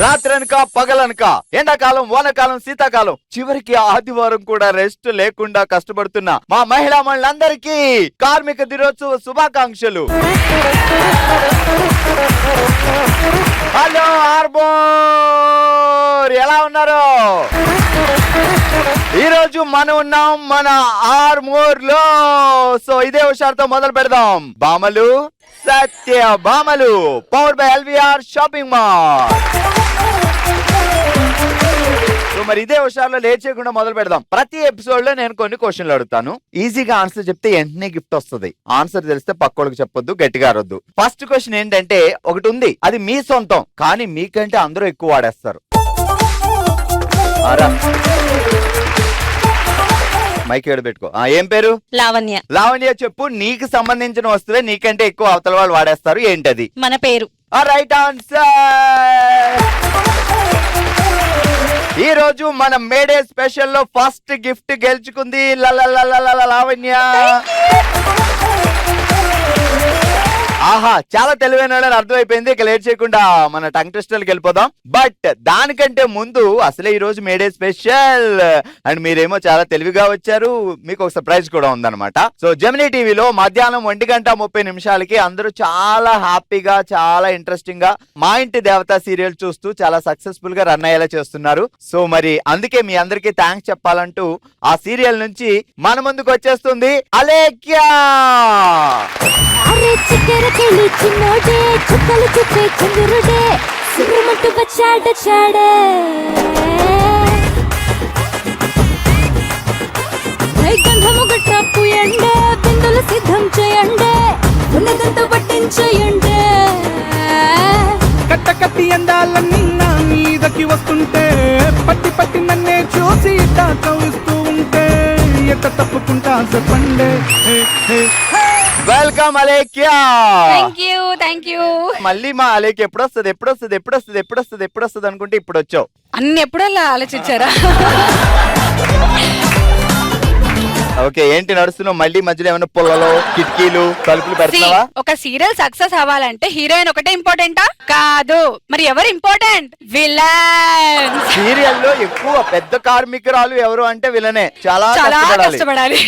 రాత్రనక పగలనక, ఎండాకాలం వానకాలం శీతాకాలం, చివరికి ఆదివారం కూడా రెస్ట్ లేకుండా కష్టపడుతున్న మా మహిళా మనులందరికీ కార్మిక దినోత్సవ శుభాకాంక్షలు. హలో ఆర్మోర్, ఎలా ఉన్నారు? ఈ రోజు మనం ఉన్నాం మన ఆర్మోర్ లో. సో ఇదే హుషారుతో మొదలు పెడదాం. బామలు సత్య బామలు, power by LVR shopping mall. మరి ఇదే హుషారులో లేట్ చేయకుండా మొదలు పెడదాం. ప్రతి ఎపిసోడ్ లో నేను కొన్ని క్వశ్చన్లు అడుగుతాను. ఈజీగా ఆన్సర్ చెప్తే వెంటనే గిఫ్ట్ వస్తుంది. ఆన్సర్ తెలిస్తే పక్కోళ్ళకి చెప్పొద్దు, గట్టిగా అరొద్దు. ఫస్ట్ క్వశ్చన్ ఏంటంటే, ఒకటి ఉంది, అది మీ సొంతం కానీ మీకంటే అందరూ ఎక్కువ వాడేస్తారు. మైక్ ఏడు పెట్టుకో. ఏం పేరు? లావణ్య. లావణ్య, చెప్పు. నీకు సంబంధించిన వస్తువే నీకంటే ఎక్కువ అవతల వాళ్ళు వాడేస్తారు, ఏంటది? మన పేరు. Right answer. ఈ రోజు మన మేడే స్పెషల్ లో ఫస్ట్ గిఫ్ట్ గెలుచుకుంది లావణ్య. ఆహా, చాలా తెలివైన అర్థమైపోయింది. ఇక లేట్ చేయకుండా మన టంగ్ టెస్టర్కి వెళ్ళిపోదాం. బట్ దానికంటే ముందు అసలే ఈ రోజు మేడే స్పెషల్ అండ్ మీరేమో చాలా తెలివిగా వచ్చారు. మీకు ఒక సర్ప్రైజ్ కూడా ఉందన్నమాట. సో జెమినీ టీవీలో మధ్యాహ్నం 1:30 అందరూ చాలా హ్యాపీగా, చాలా ఇంట్రెస్టింగ్ గా మా ఇంటి దేవత సీరియల్ చూస్తూ చాలా సక్సెస్ఫుల్ గా రన్ అయ్యేలా చేస్తున్నారు. సో మరి అందుకే మీ అందరికీ థ్యాంక్స్ చెప్పాలంటూ ఆ సీరియల్ నుంచి మన ముందుకు వచ్చేస్తుంది అలేఖ్యా. చిన్నోడే చుక్కలు చుట్టే చంద్రుడే సిరుమట్టు వచ్చాడే గంధము గట్ట పూయండే బిందులు సిద్ధం చేయండే ఉన్నదంతా పట్టించేయండే. కట్ట కట్టి అందాలన్నీ నా మీదకి వస్తుంటే పట్టి పట్టి నన్నే చూసి కవిస్తూ ఉంటే ఎట్ట తప్పుకుంటా చెప్పండే. వెల్కమ్ అలేఖ్యా. Thank you. మళ్ళీ మా అలేఖ్య ఎప్పుడు వస్తుంది అనుకుంటే ఇప్పుడు వచ్చావు. అన్ని ఎప్పుడల్లా ఆలోచించారా? ఓకే, ఏంటి నడుస్తున్నావు? మళ్ళీ మధ్యలో ఏమైనా పొలలో కిటికీలు తలుపులు పెడతావా? ఒక సీరియల్ సక్సెస్ అవ్వాలంటే హీరోయిన్ ఒకటే ఇంపార్టెంటా? కాదు, మరి ఎవరు ఇంపార్టెంట్? విలన్. సీరియల్ లో ఎక్కువ పెద్ద కార్మికురాలు ఎవరు అంటే విలనే. చాలా కష్టపడాలి.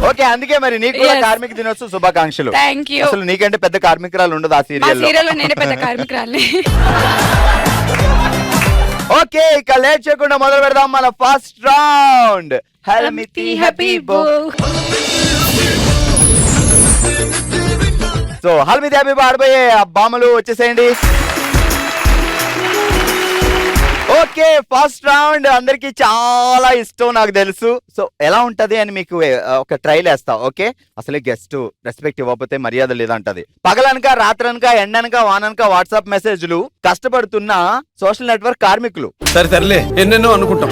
ఓకే, అందుకే మరి నీకు కూడా కార్మిక దినోత్సవ శుభాకాంక్షలు. అసలు నీకంటే పెద్ద కార్మికురాలు ఉండదు ఆ సీరియల్. నేనే పెద్ద కార్మికురాలి. ఓకే, ఇక లేట్ చేయకుండా మొదలు పెడదాం మన ఫస్ట్ రౌండ్. హల్మితి హబీబో. సో హల్మితి హబీబో ఆడబోయే బామలు వచ్చేసేయండి. ఓకే, ఫస్ట్ రౌండ్ అందరికి చాలా ఇష్టం నాకు తెలుసు. సో ఎలా ఉంటది అని మీకు ఒక ట్రైల్ వేస్తా. ఓకే, అసలే గెస్ట్ రెస్పెక్ట్ ఇవ్వకపోతే మర్యాద లేదంటది. పగలనక రాత్రనక ఎండనక వాననక వాట్సాప్ మెసేజ్లు కష్టపడుతున్న సోషల్ నెట్వర్క్ కార్మికులు. సరే ఎన్నెన్నో అనుకుంటాం.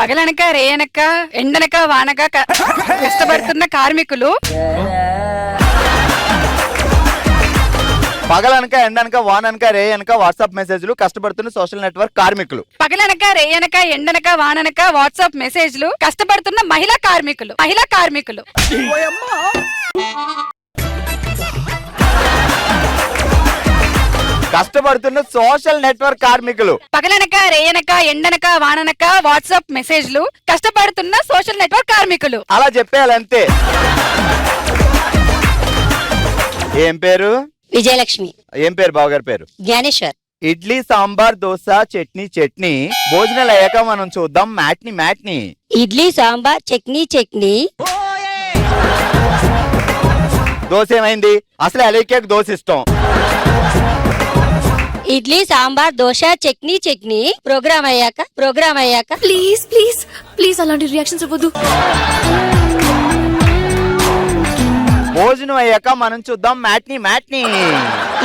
పగలనక రేయనక ఎండనక వానక కష్టపడుతున్న కార్మికులు. పగలనక ఎండనక వాననక రేయనక వాట్సాప్ మెసేజ్లు కష్టపడుతున్న సోషల్ నెట్వర్క్ కార్మికులు. పగలనక రేయనక ఎండనక వాననక వాట్సాప్ మెసేజ్లు కష్టపడుతున్న మహిళా కార్మికులు. కష్టపడుతున్న సోషల్ నెట్వర్క్ కార్మికులు. పగలనక రేయనక ఎండనక వాననక వాట్సాప్ మెసేజ్లు కష్టపడుతున్న సోషల్ నెట్వర్క్ కార్మికులు. అలా చెప్పేయాలంతే. ఏం పేరు? విజయలక్ష్మి. ఏం పేరు బావగారి పేరు? జ్ఞానేశ్వర్. ఇడ్లీ సాంబార్ దోశ చట్నీ భోజనాలు అయ్యాక మనం చూద్దాం మ్యాట్ని. ఇడ్లీ సాంబార్ చట్నీ. దోశ ఏమైంది? అసలు అలేఖ్యకు దోశ ఇష్టం. ఇడ్లీ సాంబార్ దోశ చట్నీ ప్రోగ్రామ్ అయ్యాక ప్లీజ్ అలాంటి రియాక్షన్స్ ఇవ్వద్దు. భోజనం అయ్యాక మనం చూద్దాం మ్యాట్ని.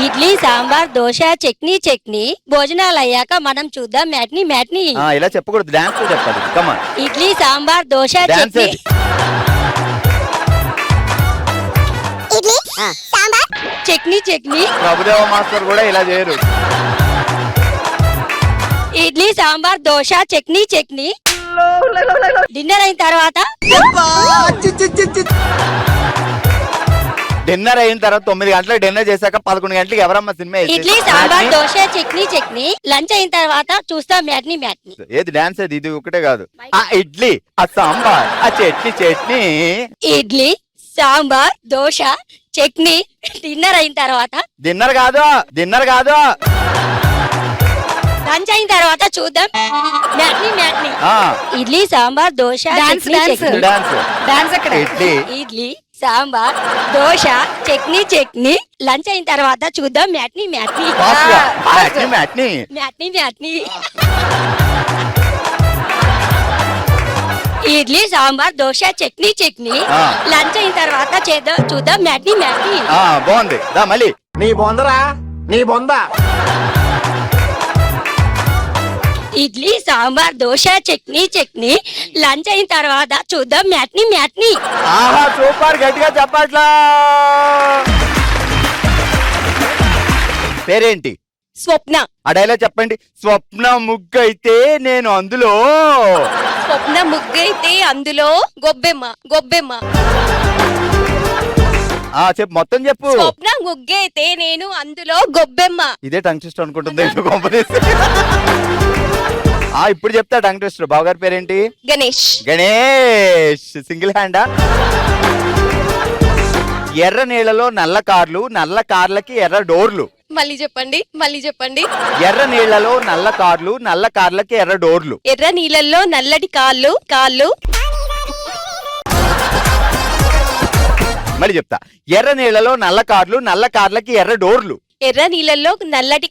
ఇడ్లీ సాంబార్ దోశ చట్నీ భోజనాలు అయ్యాక మనం చూద్దాం మ్యాట్ని. ఇలా చెప్పకూడదు, డాన్స్ చెప్పాలి. కమాన్. ఇడ్లీ సాంబార్ దోశ చట్నీ ప్రభుదేవ మాస్టర్ కూడా ఇలా చేయరు. ఇడ్లీ సాంబార్ దోశ చట్నీ డిన్నర్ అయిన తర్వాత డిన్నర్ అయిన తర్వాత 9 గంటలకు డిన్నర్ చేశాక 11 గంటలకు ఎవరమ్మా సినిమా వేసేది? ఇడ్లీ సాంబార్ మ్యాట్నీ? దోశ చట్నీ లంచ్ అయిన తర్వాత చూస్తాం మ్యాట్నీ ఏది డాన్స్ అది ఇది ఒకటే కాదు. ఆ ఇడ్లీ, ఆ సాంబార్, ఆ చట్నీ. ఇడ్లీ సాంబార్ దోశ చట్నీ డిన్నర్ అయిన తర్వాత డిన్నర్ కాదు లంచ్ అయిన తర్వాత చూద్దాం మ్యాట్నీ ఆ idli sambar dosa dance, chutney dance. Chutney dance. Dance ఎక్కడ? ఇడ్లీ, ఇడ్లీ సాంబార్ దోశ చట్నీ లంచ్ అయిన తర్వాత చూద్దాం మ్యాట్నీ fast గా. మ్యాట్నీ. మ్యాట్నీ ఇడ్లీ సాంబార్ దోశ చట్నీ ఆ. లంచ్ అయిన తర్వాత చూద్దాం మ్యాట్నీ ఆ బాగుంది. దా మళ్ళీ. నీ బొందరా నీ బొంద ఇడ్లీ సాంబార్ దోశ చట్నీ లంచ్ అయిన తర్వాత చూద్దాం మ్యాట్నీ ఆహా సూపర్, గట్టిగా చెప్పట్లా. పేరేంటి? స్వప్న ఆ డైలాగ్ చెప్పండి. స్వప్న ముగ్గైతే నేను అందులో. స్వప్న ముగ్గైతే అందులో గొబ్బెమ్మ ఆ చెప్పు, మొత్తం చెప్పు. స్వప్న ముగ్గైతే నేను అందులో గొబ్బెమ్మ ఇదే టంగ్ ట్విస్టర్ అనుకుంటుంది ఆ ఇప్పుడు చెప్తా టంగ్ ట్విస్టర్. బావగారి పేరేంటి? గణేష్. సింగిల్ హ్యాండా? ఎర్ర నీళ్ళలో నల్ల కార్లు, నల్ల కార్లకి ఎర్ర డోర్లు. మళ్ళీ చెప్పండి ఎర్ర నీళ్లలో నల్ల కార్లు, నల్ల కార్లకి ఎర్ర డోర్లు. ఎర్ర నీళ్ళల్లో నల్లటి కాళ్ళు మళ్ళీ చెప్తా. ఎర్ర నీళ్లలో నల్ల కార్లు, నల్ల కార్లకి ఎర్ర డోర్లు. ఎర్ర నీళ్ళల్లో నల్లటి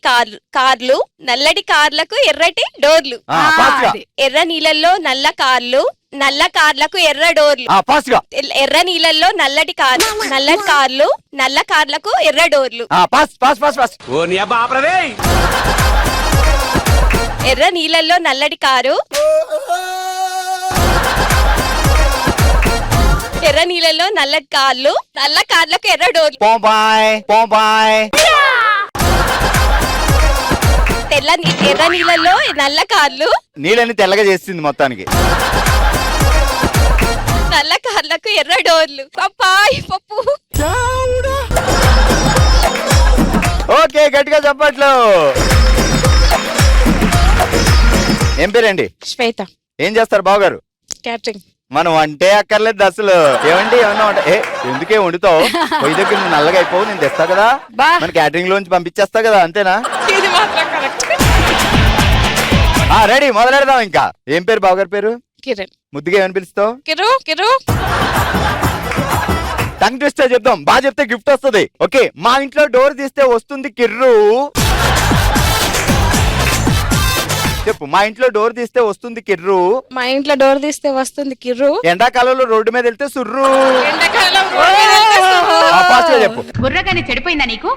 కార్లు నల్లటి కార్లకు ఎర్రటి డోర్లు ఆ, fast గా. ఎర్ర నీళ్ళల్లో నల్ల కార్లకు ఎర్ర డోర్లు ఆ ఫాస్ట్ గా. ఎర్ర నీళ్ళల్లో నల్లటి కార్లు నల్ల కార్లకు ఎర్ర డోర్లు ఆ ఫాస్ట్. ఓ నీ అబ్బా ఆపరదే ఎర్ర నీళ్ళల్లో నల్లటి కారు ఎర్ర నీళ్ళల్లో నల్లటి కార్లు నల్ల కార్లకు ఎర్ర డోర్లు పోబాయ్. ఎర్ర నీళ్ళల్లో నల్ల కార్లు నీళ్ళని తెల్లగా చేసింది మొత్తానికి. నల్ల కార్లకు ఎర్ర డోర్లు పప్పాయి పప్పు ఓకే, గట్టిగా చెప్పట్లు. ఏం పేరండి? శ్వేత, ఏం చేస్తారు బావగారు? క్యాటరింగ్. మనం అంటే అక్కర్లేదు అసలు. ఏమన్నా ఎందుకే వండుతావు? పొయ్యి దగ్గర నువ్వు నల్లగా అయిపోవు, నేను తెస్తా కదా. బా. మన క్యాటరింగ్ లోంచి పంపించేస్తా కదా, అంతేనా? ఇది మాత్రం కరెక్ట్. రెడీ, మొదలెడదాం. ఇంకా ఏం పేరు బావగారి పేరు? కిరణ్. ముద్దుగా ఏమని పిలుస్తావు? కిరు టంగ్ ట్విస్టర్ చెప్దాం. బాగా చెప్తే గిఫ్ట్ వస్తుంది. ఓకే. మా ఇంట్లో డోర్ తీస్తే వస్తుంది కిర్రు. చెప్పు. మా ఇంట్లో డోర్ తీస్తే వస్తుంది కిర్రు. మా ఇంట్లో డోర్ తీస్తే వస్తుంది కిర్రు. ఎండాకాలంలో రోడ్డు మీద వెళ్తే సుర్రు. ఎండాకాలం ఫాస్ట్ గా చెప్పు. బుర్రగాని చెడిపోయిందా నీకు?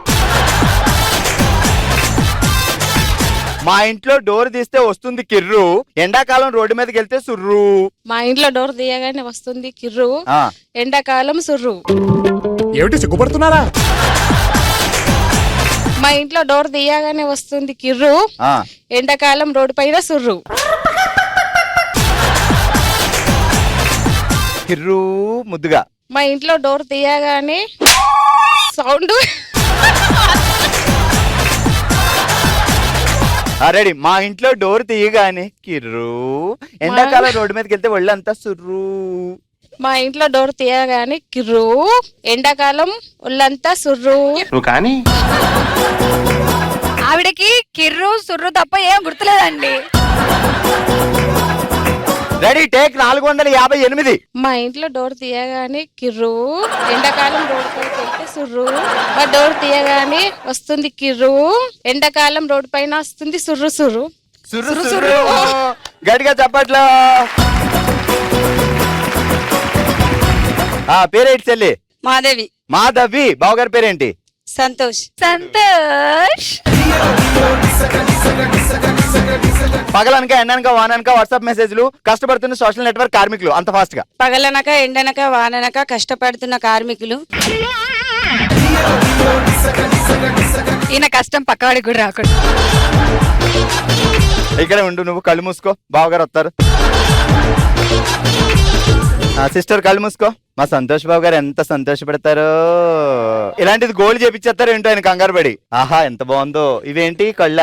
మా ఇంట్లో డోర్ తీస్తే వస్తుంది కిర్రు, ఎండాకాలం రోడ్డు మీదకి వెళ్తే సుర్రు. మా ఇంట్లో డోర్ తీయగానే వస్తుంది కిర్రు, ఆ ఎండాకాలం సుర్రు. ఏమిటి సిగ్గుపడుతున్నారా? మా ఇంట్లో డోర్ తీయగానే వస్తుంది కిర్రు, ఆ ఎండాకాలం రోడ్డు పైన సుర్రు. కిర్రు ముద్దుగా. మా ఇంట్లో డోర్ తీయగానే సౌండ్. రెడీ. మా ఇంట్లో డోర్ తీయగానే కిర్రు, ఎండాకాలం రోడ్డు మీదకి వెళ్తే ఒళ్ళంతా సుర్రు. మా ఇంట్లో డోర్ తీయగానే కిర్రు, ఎండాకాలం ఒళ్ళంతా సుర్రు. నువ్వు కానీ ఆవిడకి కిర్రు సుర్రు తప్ప ఏం గుర్తులేదండి. Ready, take 458. మా ఇంట్లో డోర్ తీయగానే కిర్రు, ఎండాకాలం రోడ్డు పైకి వెళ్తే సుర్రు. మా డోర్ తీయగానే వస్తుంది కిర్రు, ఎండాకాలం రోడ్డు పైన వస్తుంది సుర్రు సుర్రు. సుర్రు సుర్రు. గట్టిగా చెప్పట్లో. పేరేంటి చెల్లి? మాధవి మాధవి. బావగారి పేరేంటి? సంతోష్ పగలనక ఎండనక వాననక వాట్సాప్ మెసేజ్లు, కష్టపడుతున్న సోషల్ నెట్వర్క్ కార్మికులు. అంత ఫాస్ట్ గా. పగలనక ఎండనక వాననక కష్టపడుతున్న కార్మికులు. ఈయన కష్టం పక్కవాడికి కూడా రాకూడదు. ఇక్కడే ఉండు, నువ్వు కళ్ళు మూసుకో, బావగారు వస్తారు. సిస్టర్ కళ్ళు మూసుకో, మా సంతోష్ బాబు గారు ఎంత సంతోషపడతారో. ఇలాంటిది గోల్డ్ చేపించేస్తారు ఏంటో ఆయన కంగారు పడి. ఆహా ఎంత బాగుందో. ఇవేంటి కళ్ళ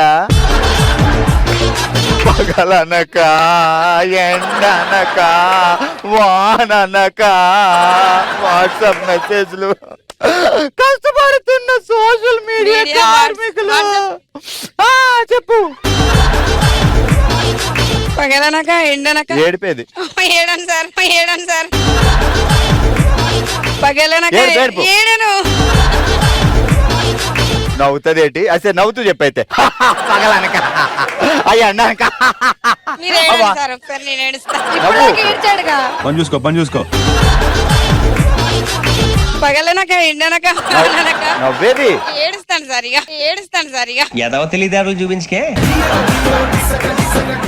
పగలనక ఎండనక వాననక వాట్సాప్ మెసేజ్లు కష్టపడుతున్న సోషల్ మీడియా కార్మికులు. చెప్పు. పగలనక ఎండనక ఏడిపేది ఏడను సార్ పగలనక ఏడుపు. ఏడను నవ్వుతుంది ఏంటి అసలు నవ్వుతూ చెప్పైతే పగలనక అయ్యి అన్నాక మీరు ఏడండి సార్ ఒకసారి నేను ఏడుస్తా. నవ్వు. ఏడ్చాడుగా. పని చూసుకో పగలనక ఎండనక వాననక నవ్వేది ఏడుస్తాను సార్ ఇక ఎదవ తెలియదారులు చూపించుకే.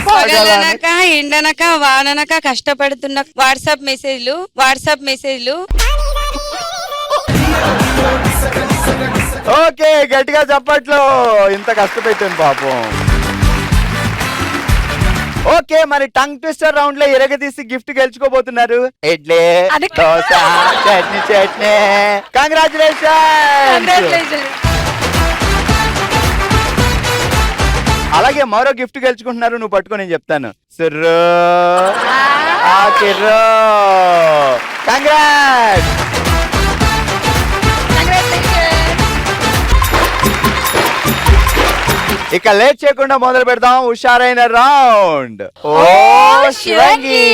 పగలనక ఎండనక వాననక కష్టపడుతున్న వాట్సాప్ మెసేజ్లు ఓకే గట్టిగా చెప్పట్లో ఇంత కష్టపెట్టాను పాపం. ఓకే మరి టంగ్ ట్విస్టర్ రౌండ్ లో ఎరగదీసి గిఫ్ట్ గెలుచుకోబోతున్నారు. ఇడ్లీ దోశ చట్నీ కంగ్రాచులేషన్. అలాగే మరో గిఫ్ట్ గెలుచుకుంటున్నారు. నువ్వు పట్టుకో నేను చెప్తాను. సుర్రో కంగ్రాట్. ఇక లేట్ చేయకుండా మొదలు పెడదాం హుషారైన రౌండ్. ఓ శివంగి.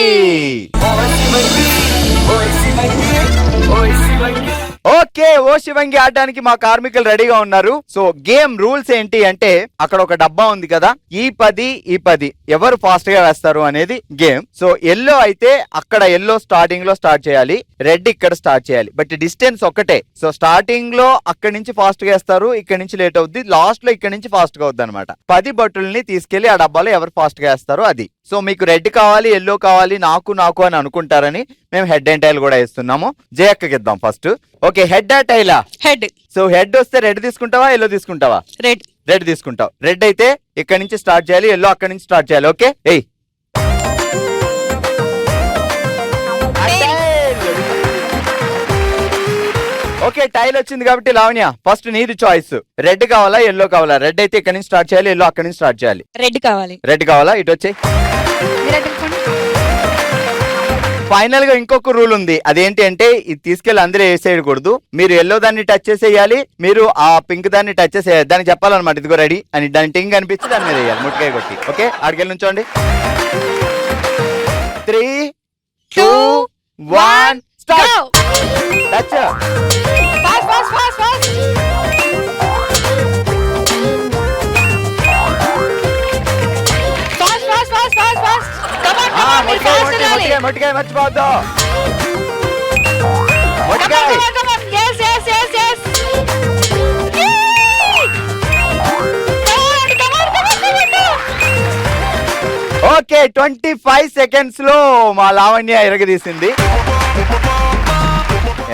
ఓకే ఓ శివంగి ఆడడానికి మా కార్మికులు రెడీగా ఉన్నారు. సో గేమ్ రూల్స్ ఏంటి అంటే అక్కడ ఒక డబ్బా ఉంది కదా, ఈ 10 ఎవరు ఫాస్ట్ గా వేస్తారు అనేది గేమ్. సో ఎల్లో అయితే అక్కడ ఎల్లో స్టార్టింగ్ లో స్టార్ట్ చేయాలి, రెడ్ ఇక్కడ స్టార్ట్ చేయాలి. బట్ డిస్టెన్స్ ఒకటే. సో స్టార్టింగ్ లో అక్కడి నుంచి ఫాస్ట్ గా వేస్తారు, ఇక్కడ నుంచి లేట్ అవుద్ది, లాస్ట్ లో ఇక్కడ నుంచి ఫాస్ట్ గా అవుద్ది అనమాట. 10 బొట్టుల్ని తీసుకెళ్లి ఆ డబ్బాలో ఎవరు ఫాస్ట్ గా వేస్తారో అది. సో మీకు రెడ్ కావాలి, ఎల్లో కావాలి, నాకు అని అనుకుంటారని మేము హెడ్ అండ్ టైల్ కూడా వేస్తున్నాము. జయక్కకి ఇద్దాం ఫస్ట్. ఓకే హెడ్ ఆ టైలా? హెడ్. సో హెడ్ వస్తే రెడ్ తీసుకుంటావా, ఎల్లో తీసుకుంటావా? రెడ్. రెడ్ తీసుకుంటావు. రెడ్ అయితే ఇక్కడ నుంచి స్టార్ట్ చేయాలి, ఎల్లో అక్కడ నుంచి స్టార్ట్ చేయాలి. ఓకే ఏయ్. ఓకే టైల్ వచ్చింది కాబట్టి లావణ్య ఫస్ట్ నీది చాయిస్. రెడ్ కావాలా, ఎల్లో కావాలా? రెడ్ అయితే ఇక్కడ నుంచి స్టార్ట్ చేయాలి, ఎల్లో అక్కడ నుంచి స్టార్ట్ చేయాలి. రెడ్ కావాలి. రెడ్ కావాలా? ఇటు వచ్చే. ఫైనల్ గా ఇంకొక రూల్ ఉంది. అదేంటి అంటే ఇది తీసుకెళ్లి అందరూ వేసేయకూడదు. మీరు ఎల్లో దాన్ని టచ్ చేసేయాలి, మీరు ఆ పింక్ దాన్ని టచ్ చేసేయాలి. దానికి చెప్పాలన్నమాట ఇదిగో రెడీ అని. దాని టింగ్ అనిపించి దాని మీద వేయాలి ముట్టికాయ కొట్టి. ఓకే అడిగెళ్ళి నుంచోండి. 3, 2, 1 స్టార్ట్. టచ్. మొట్టికాయ మర్చిపోవద్దు. మొట్టికాయ. ఓకే 25 సెకండ్స్ లో మా లావణ్య ఎరగదీసింది.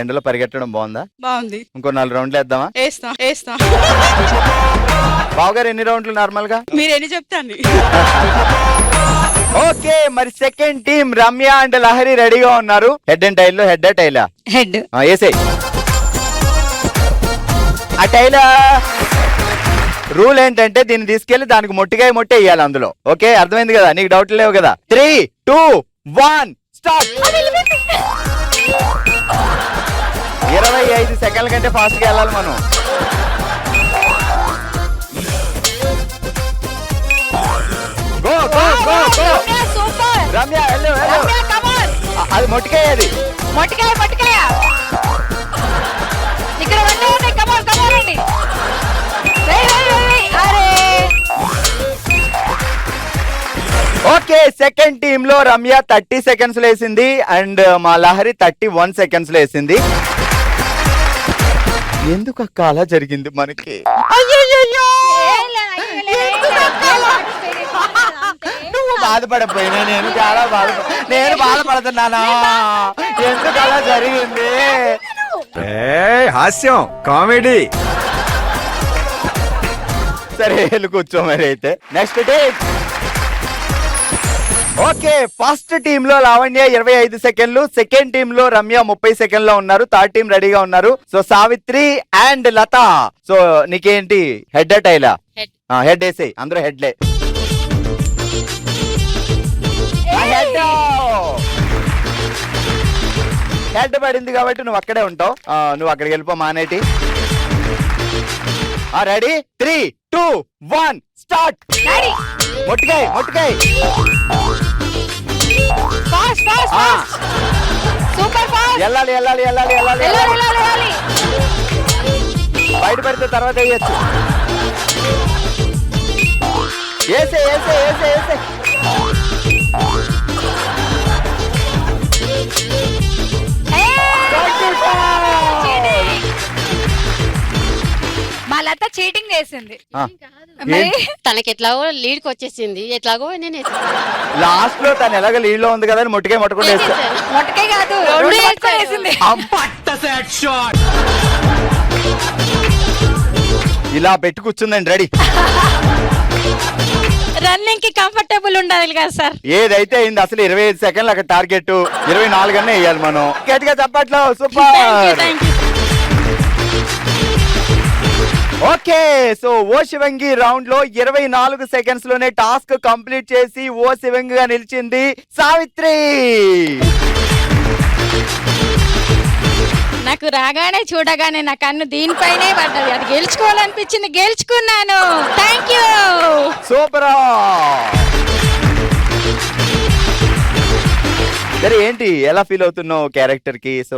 ఎండలో పరిగెట్టడం బాగుందా? బాగుంది. ఇంకో 4 రౌండ్లు వేద్దామా? వేస్తా. బావగారు ఎన్ని రౌండ్లు నార్మల్ గా? మీరు ఎన్ని చెప్తాండి. ఓకే మరి second team Ramya and Lahari రెడీగా ఉన్నారు. హెడ్ అండ్ టైల్ లో హెడ్ టైలా? హెడ్. వేసేయ్. ఆ టైలా రూల్ ఏంటంటే దీన్ని తీసుకెళ్లి దానికి మొట్టికాయ మొట్టే వేయాలి అందులో. ఓకే అర్థమైంది కదా? నీకు డౌట్ లేవు కదా? 3, 2, 1 స్టార్ట్. 25 సెకండ్ల కంటే ఫాస్ట్ గా వెళ్ళాలి మనం. Go go go go. Ramya వెళ్ళు. అది మొట్టికాయ. అది మొట్టికాయ. ఇక్కడ కమాన్. ఓకే సెకండ్ టీమ్ లో రమ్య 30 సెకండ్స్ లో వేసింది అండ్ మా లహరి 31 సెకండ్స్ లో వేసింది. ఎందుకు అక్క అలా జరిగింది మనకి? నువ్వు బాధపడపోయినా నేను చాలా బాధపడుతున్నానా? ఎందుకు అలా జరిగింది? హాస్యం కామెడీ. సరే వెళ్ళి కూర్చో మరి అయితే. నెక్స్ట్ ఓకే, ఫస్ట్ టీమ్ లో లావణ్య 25 సెకండ్లు, సెకండ్ టీమ్ లో రమ్య 30 సెకండ్లో ఉన్నారు, థర్డ్ టీం రెడీగా ఉన్నారు. So Savitri and Latha, so నీకేంటి హెడ్ టైలా? Head. హెడ్ వేసేయి, అందరూ హెడ్లే. హెడ్ పడింది కాబట్టి నువ్వు అక్కడే ఉంటావు, నువ్వు అక్కడికి వెళ్ళిపో మానేటి. Ready 3, 2, 1 start. మొట్టికాయ్ మొట్టికాయ్ fast fast fast super fast వెళ్ళాలి వెళ్ళాలి వెళ్ళాలి వెళ్ళాలి వెళ్ళాలి. బయట పడితే తర్వాత వేయచ్చు. వేసే వేసే వేసే వేసే. మా లత చీటింగ్ చేసింది. తనకి ఎట్లాగో లీడ్కి వచ్చేసింది, ఎట్లాగో నేను లాస్ట్ లో తను ఎలాగ లీడ్ లో ఉంది కదా అని మొట్టికాయ మొట్టకుండా వేస్తా. మొట్టకే కాదు రెండు పట్టుకొని వేసింది. ఇలా పెట్టి కూర్చుందండి రెడీ. రన్నింగ్ కి కంఫర్టబుల్ ఉండాలి కదా సార్. ఏదైతే అయింది, అసలు 25 సెకండ్లు అక్కడ టార్గెట్, 24 అనే వేయాలి మనం. గట్టిగా చెప్పట్లో సూపర్. ఓకే, సో ఓ శివంగి రౌండ్ లో 24 సెకండ్స్ లోనే టాస్క్ కంప్లీట్ చేసి ఓ శివంగిగా నిలిచింది సావిత్రి. నాకు రాగానే చూడగానే నా కన్ను దీనిపైనే పడ్డది, అది గెలుచుకోవాలనిపించింది, గెలుచుకున్నాను. Thank you. సూపర్. సరే, ఏంటి ఎలా ఫీల్ అవుతున్నావు క్యారెక్టర్ కి? సో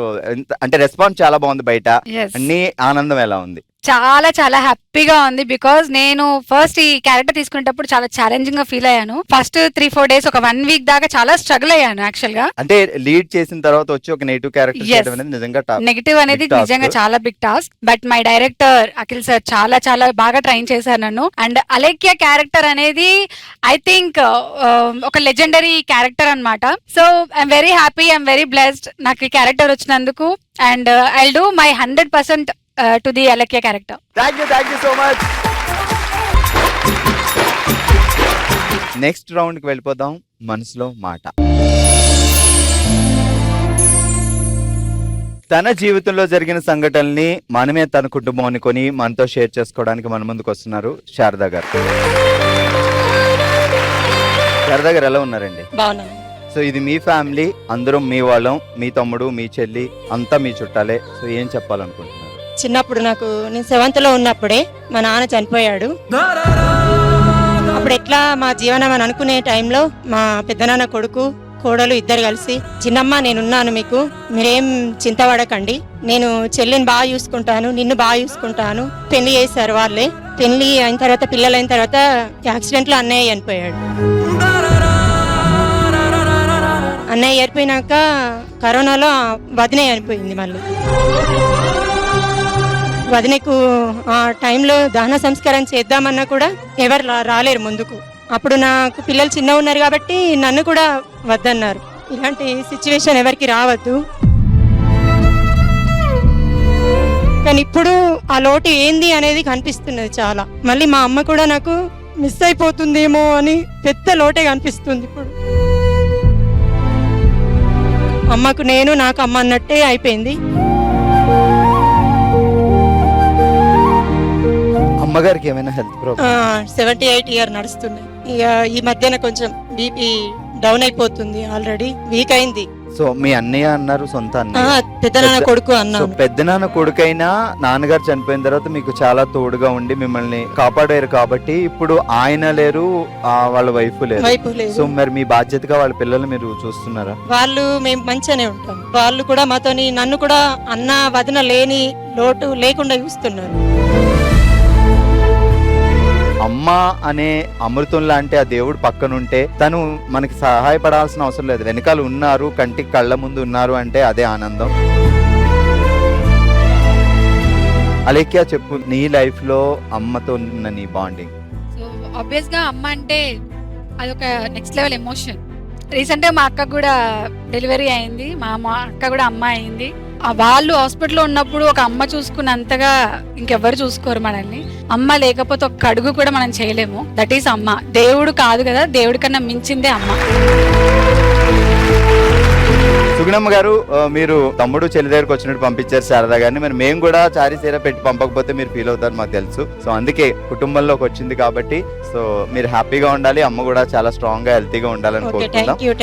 అంటే రెస్పాన్స్ చాలా బాగుంది బయట, Yes. నీ ఆనందం ఎలా ఉంది? చాలా చాలా హ్యాపీగా ఉంది. బికాజ్ నేను ఫస్ట్ ఈ క్యారెక్టర్ తీసుకునేటప్పుడు చాలా ఛాలెంజింగ్ గా ఫీల్ అయ్యాను. ఫస్ట్ 3-4 డేస్, ఒక 1 వీక్ దాకా చాలా స్ట్రగుల్ అయ్యాను యాక్చువల్ గా. అంటే లీడ్ చేసిన తర్వాత వచ్చి ఒక నెగిటివ్ క్యారెక్టర్ Yes. చేయడం అనేది నిజంగా నెగిటివ్ అనేది big task. నిజంగా చాలా big task. But my director Akhil sir చాలా చాలా బాగా ట్రైన్ చేశారు నన్ను. అండ్ అలేఖ్య క్యారెక్టర్ అనేది ఐ థింక్ ఒక లెజెండరీ క్యారెక్టర్ అన్నమాట. So I'm very happy, I'm very blessed నాకు ఈ క్యారెక్టర్ వచ్చినందుకు. And I do my 100% to the Alekhya character. Thank you so much. Next round కి వెళ్ళిపోదాం. మనసులో మాట. తన జీవితంలో జరిగిన సంఘటనల్ని మనమే తన కుటుంబం అనుకొని మనతో షేర్ చేసుకోవడానికి మన ముందుకు వస్తున్నారు శారదా గారు. శారదా గారు ఎలా ఉన్నారండి? బాగున్నాను. సో ఇది మీ ఫ్యామిలీ, అందరం మీ వాళ్ళం, మీ తమ్ముడు, మీ చెల్లి అంతా మీ చుట్టాలే. సో ఏం చెప్పాలనుకుంటున్నారు? చిన్నప్పుడు నేను 7th లో ఉన్నప్పుడే మా నాన్న చనిపోయాడు. అప్పుడు ఎట్లా మా జీవనం అని అనుకునే టైంలో మా పెద్దనాన్న కొడుకు కోడలు ఇద్దరు కలిసి, చిన్నమ్మ నేనున్నాను, మీకు మీరేం చింతపడకండి, నేను చెల్లిని బాగా చూసుకుంటాను, నిన్ను బాగా చూసుకుంటాను. పెళ్లి చేశారు వాళ్ళే. పెళ్లి అయిన తర్వాత, పిల్లలు అయిన తర్వాత యాక్సిడెంట్ లో అన్నయ్య చనిపోయాడు. అన్నయ్య చనిపోయినాక కరోనాలో వదిన చనిపోయింది. మళ్ళీ వదినకు ఆ టైంలో దహన సంస్కారం చేద్దామన్నా కూడా ఎవరు రాలేరు ముందుకు. అప్పుడు నాకు పిల్లలు చిన్న ఉన్నారు కాబట్టి నన్ను కూడా వద్దన్నారు. ఇలాంటి సిచ్యువేషన్ ఎవరికి రావద్దు. కానీ ఇప్పుడు ఆ లోటు ఏంది అనేది కనిపిస్తున్నది చాలా. మళ్ళీ మా అమ్మ కూడా నాకు మిస్ అయిపోతుందేమో అని పెద్ద లోటే కనిపిస్తుంది ఇప్పుడు. అమ్మకు నేను, నాకు అమ్మ అన్నట్టే అయిపోయింది. అమ్మగారికి ఏమైనా హెల్త్ ప్రాబ్లమ్? 78 ఇయర్ నడుస్తున్నాయి. ఇక ఈ మధ్యన కొంచెం బీపీ డౌన్ అయిపోతుంది, ఆల్రెడీ వీక్ అయింది. సో మీ అన్నయ్య అన్నారు, సొంత అన్నయ్య? పెద్దనాన్న కొడుకు సో అన్నా. పెద్దనాన్న కొడుకైనా నాన్నగారు చనిపోయిన తర్వాత మీకు చాలా తోడుగా ఉండి మిమ్మల్ని కాపాడారు కాబట్టి ఇప్పుడు ఆయన లేరు, వాళ్ళ వైఫ్ వైపు లేరు. లేదు. సో మరి మీ బాధ్యతగా వాళ్ళ పిల్లలు మీరు చూస్తున్నారా? వాళ్ళు మేము మంచిగానే ఉంటాం. వాళ్ళు కూడా మాతోని నన్ను కూడా అన్న వదిన లేని లోటు లేకుండా చూస్తున్నారు. అమ్మ అనే అమృతం లాంటి ఆ దేవుడు పక్కనుంటే తను మనకి సహాయపడాల్సిన అవసరం లేదు. వెనకాల ఉన్నారు, కంటికి కళ్ళ ముందు ఉన్నారు అంటే అదే ఆనందం. అలేఖ్య చెప్పు, నీ లైఫ్ లో అమ్మతో ఉన్న నీ బాండింగ్? సో ఆబ్వియస్ గా అమ్మ అంటే అదొక నెక్స్ట్ లెవెల్ ఎమోషన్. రీసెంట్ గా మా అక్క కూడా డెలివరీ అయింది, మా అక్క కూడా అమ్మ అయింది. వాళ్ళు హాస్పిటల్లో ఉన్నప్పుడు ఒక అమ్మ చూసుకున్నంతగా ఇంకెవ్వరు చూసుకోరు మనల్ని. అమ్మ లేకపోతే ఒక అడుగు కూడా మనం చేయలేము. దట్ ఈస్ అమ్మ. దేవుడు కాదు కదా, దేవుడి కన్నా మించిందే అమ్మ. సుగుణమ్మ గారు, మీరు తమ్ముడు చెల్లి దగ్గరకు వచ్చినట్టు పంపించారు శారదా గారిని. మరి మేము కూడా చారీ చీర పెట్టి పంపకపోతే మీరు ఫీల్ అవుతారు మాకు తెలుసు. సో అందుకే కుటుంబంలోకి వచ్చింది కాబట్టి సో మీరు హ్యాపీగా ఉండాలి, అమ్మ కూడా చాలా స్ట్రాంగ్ గా హెల్తీగా ఉండాలని ఓకే, కోరుకుందాం. Thank you.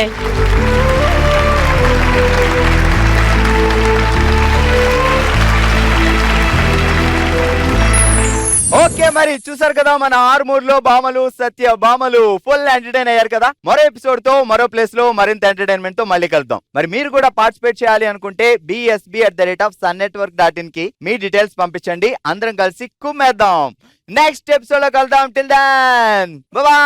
ఓకే, మరి చూసారు కదా మన ఆర్మూర్లో భామలు సత్య భామలు ఫుల్ ఎంటర్టైన్ అయ్యారు కదా. మరో ఎపిసోడ్ తో మరో ప్లేస్ లో మరింత ఎంటర్టైన్మెంట్ తో మళ్ళీ కలుద్దాం. మరి మీరు కూడా పార్టిసిపేట్ చేయాలి అనుకుంటే bsb@sunnetwork.in కి మీ డీటెయిల్స్ పంపించండి. అందరం కలిసి కుమ్మేద్దాం. నెక్స్ట్ ఎపిసోడ్ లో కలుద్దాం. Till then bye by.